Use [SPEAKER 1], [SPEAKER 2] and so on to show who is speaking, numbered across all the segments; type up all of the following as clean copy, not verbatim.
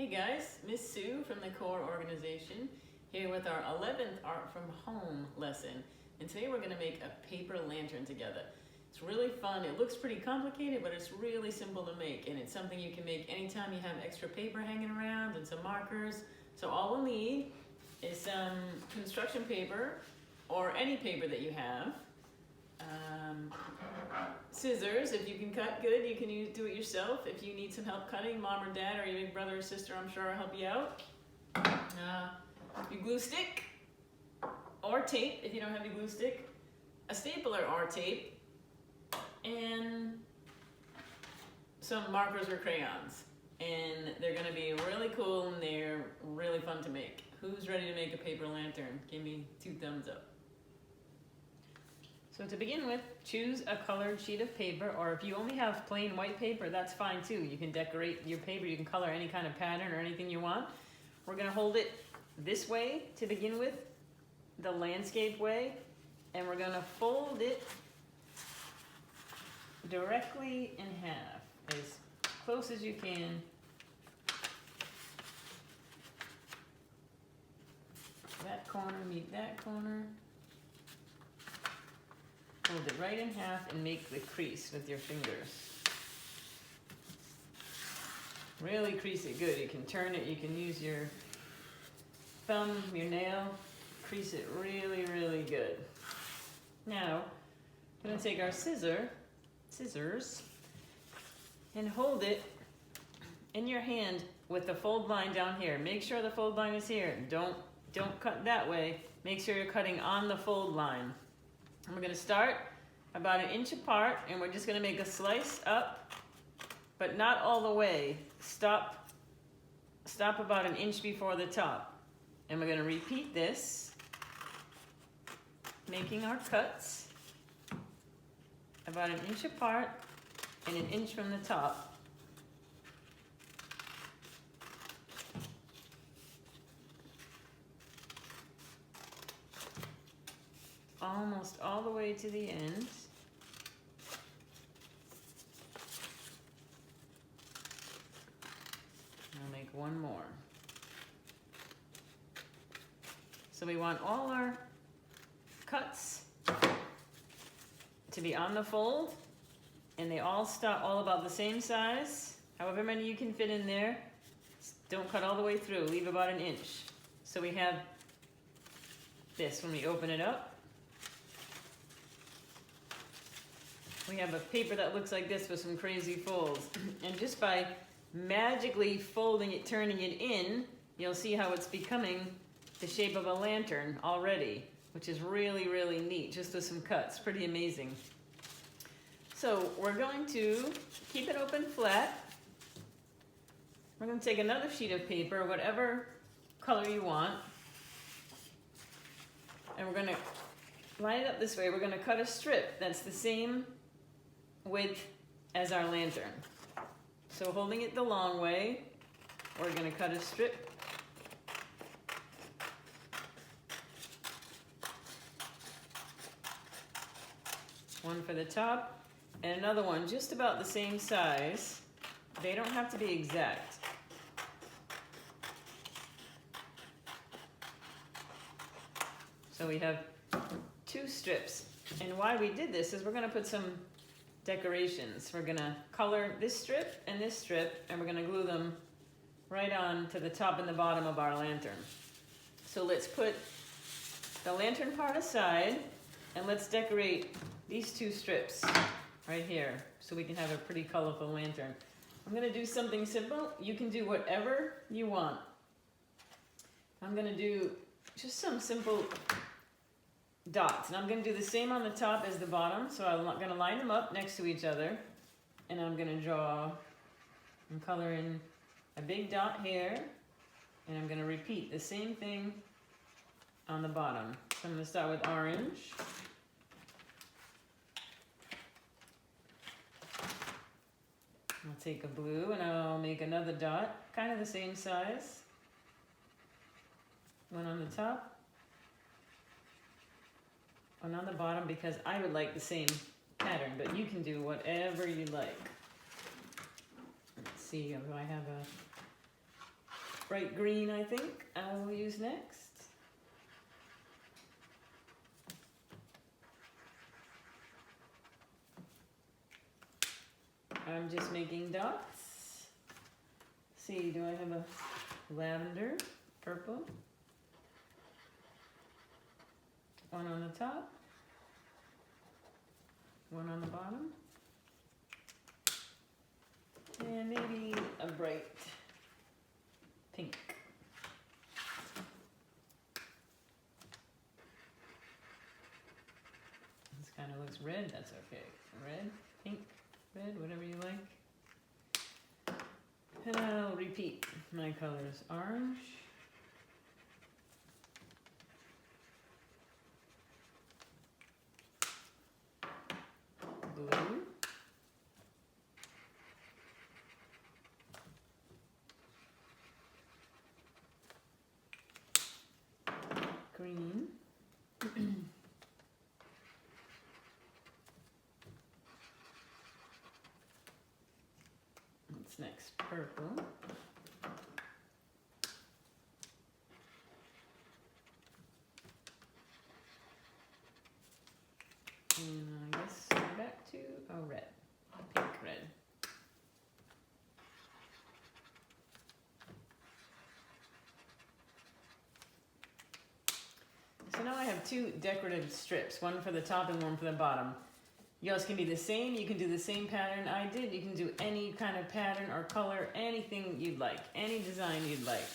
[SPEAKER 1] Hey guys, Miss Sue from the Core organization here with our 11th Art from Home lesson. And today we're going to make a paper lantern together. It's really fun. It looks pretty complicated, but it's really simple to make. And it's something you can make anytime you have extra paper hanging around and some markers. So all we'll need is some construction paper or any paper that you have. Scissors, if you can cut good, you can do it yourself. If you need some help cutting, mom or dad or your big brother or sister, I'm sure will help you out. Your glue stick or tape, if you don't have your glue stick, a stapler or tape, and some markers or crayons. And they're going to be really cool and they're really fun to make. Who's ready to make a paper lantern? Give me 2 thumbs up. So to begin with, choose a colored sheet of paper, or if you only have plain white paper, that's fine too. You can decorate your paper, you can color any kind of pattern or anything you want. We're gonna hold it this way to begin with, the landscape way, and we're gonna fold it directly in half, as close as you can. That corner meet that corner. Fold it right in half and make the crease with your fingers. Really crease it good. You can turn it, you can use your thumb, your nail, crease it really, really good. Now, I'm gonna take our scissors, and hold it in your hand with the fold line down here. Make sure the fold line is here. Don't cut that way. Make sure you're cutting on the fold line. And we're going to start about 1 inch apart, and we're just going to make a slice up, but not all the way. Stop about 1 inch before the top. And we're going to repeat this, making our cuts about 1 inch apart and 1 inch from the top. Almost all the way to the end. I'll make one more. So we want all our cuts to be on the fold, and they all stop all about the same size. However many you can fit in there. Don't cut all the way through, leave about 1 inch. So we have this when we open it up. We have a paper that looks like this with some crazy folds. And just by magically folding it, turning it in, you'll see how it's becoming the shape of a lantern already, which is really, really neat, just with some cuts. Pretty amazing. So we're going to keep it open flat. We're going to take another sheet of paper, whatever color you want, and we're going to line it up this way. We're going to cut a strip that's the same width as our lantern. So holding it the long way, we're going to cut a strip. One for the top and another one just about the same size. They don't have to be exact. So we have 2 strips. And why we did this is we're going to put some decorations. We're going to color this strip, and we're going to glue them right on to the top and the bottom of our lantern. So let's put the lantern part aside, and let's decorate these 2 strips right here so we can have a pretty colorful lantern. I'm going to do something simple. You can do whatever you want. I'm going to do just some simple dots, and I'm going to do the same on the top as the bottom. So I'm going to line them up next to each other, and I'm going to draw and color in a big dot here, and I'm going to repeat the same thing on the bottom. So I'm going to start with orange. I'll take a blue and I'll make another dot, kind of the same size. One on the top, one on the bottom, because I would like the same pattern, but you can do whatever you like. Let's see, do I have bright green, I think, I will use next. I'm just making dots. See, do I have a lavender, purple? One on the top, one on the bottom, and maybe a bright pink. This kind of looks red, that's okay. Red, pink, red, whatever you like. And I'll repeat my colors. Orange, blue, green, what's next? Purple, and I guess back to a red, pink red. So now I have two decorative strips, one for the top and one for the bottom. Yours can be the same, you can do the same pattern I did, you can do any kind of pattern or color, anything you'd like, any design you'd like.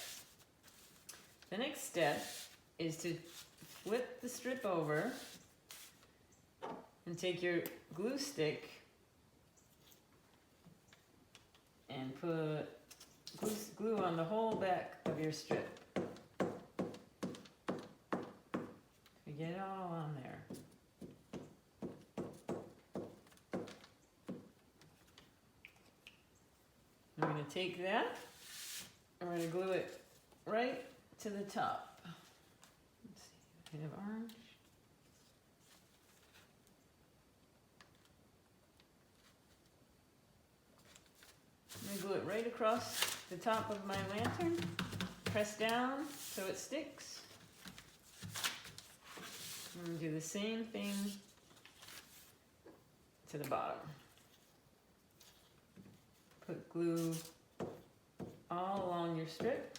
[SPEAKER 1] The next step is to flip the strip over and take your glue stick and put glue on the whole back of your strip. Get it all on there. I'm going to take that, I'm going to glue it right to the top. Let's see, I have orange. I'm going to glue it right across the top of my lantern, press down so it sticks. I'm going to do the same thing to the bottom. Put glue all along your strip.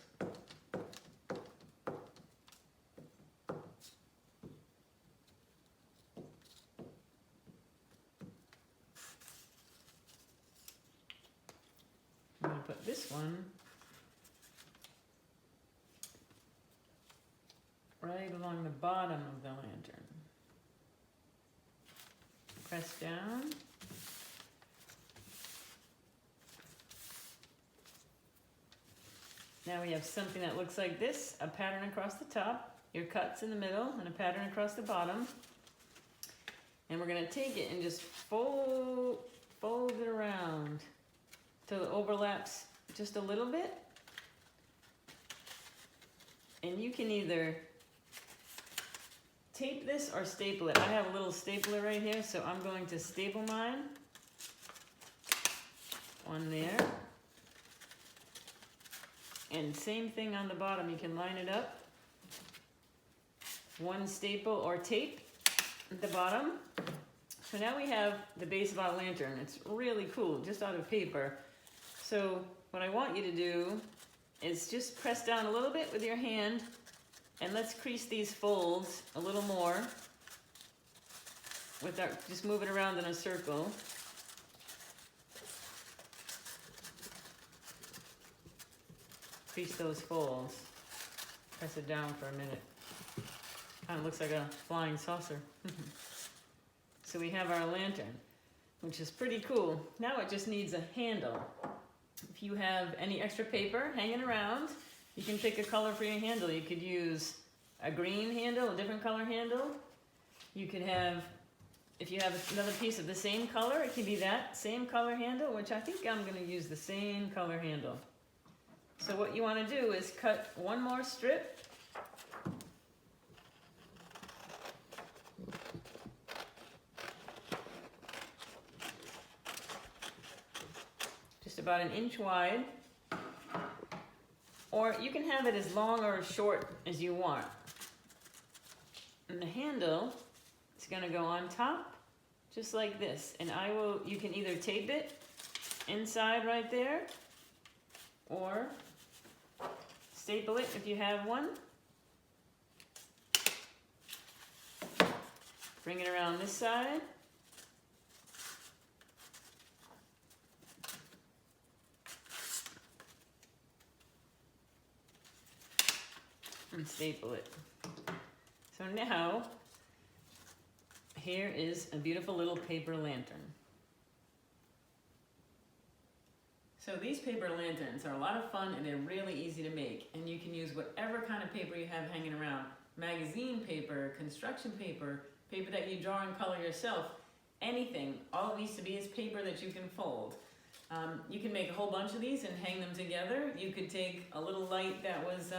[SPEAKER 1] I'm going to put this one right along the bottom of the lantern. Press down. Now we have something that looks like this, a pattern across the top, your cuts in the middle, and a pattern across the bottom. And we're going to take it and just fold it around till it overlaps just a little bit. And you can either tape this or staple it. I have a little stapler right here, so I'm going to staple mine. One there. And same thing on the bottom, you can line it up. One staple or tape at the bottom. So now we have the base of our lantern. It's really cool, just out of paper. So what I want you to do is just press down a little bit with your hand, and let's crease these folds a little more. With our, just move it around in a circle. Crease those folds. Press it down for a minute. Kind of looks like a flying saucer. So we have our lantern, which is pretty cool. Now it just needs a handle. If you have any extra paper hanging around, you can pick a color for your handle. You could use a green handle, a different color handle. You could have, if you have another piece of the same color, it can be that same color handle, which I think I'm going to use the same color handle. So what you want to do is cut one more strip. Just about an inch wide. or you can have it as long or as short as you want. And the handle is going to go on top, just like this. And you can either tape it inside right there, or staple it if you have one. Bring it around this side. And staple it. So now, here is a beautiful little paper lantern. So these paper lanterns are a lot of fun and they're really easy to make. And you can use whatever kind of paper you have hanging around. Magazine paper, construction paper, paper that you draw and color yourself, anything. All it needs to be is paper that you can fold. You can make a whole bunch of these and hang them together. You could take a little light that was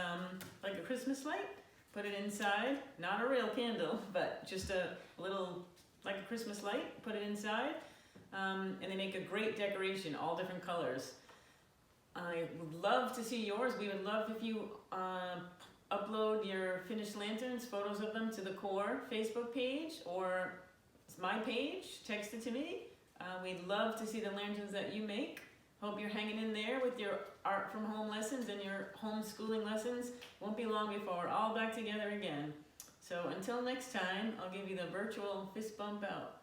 [SPEAKER 1] like a Christmas light, put it inside, not a real candle, but just a little, like a Christmas light, put it inside, and they make a great decoration, all different colors. I would love to see yours. We would love if you upload your finished lanterns, photos of them to the Core Facebook page, or it's my page, text it to me. We'd love to see the lanterns that you make. Hope you're hanging in there with your art from home lessons and your homeschooling lessons. Won't be long before we're all back together again. So until next time, I'll give you the virtual fist bump out.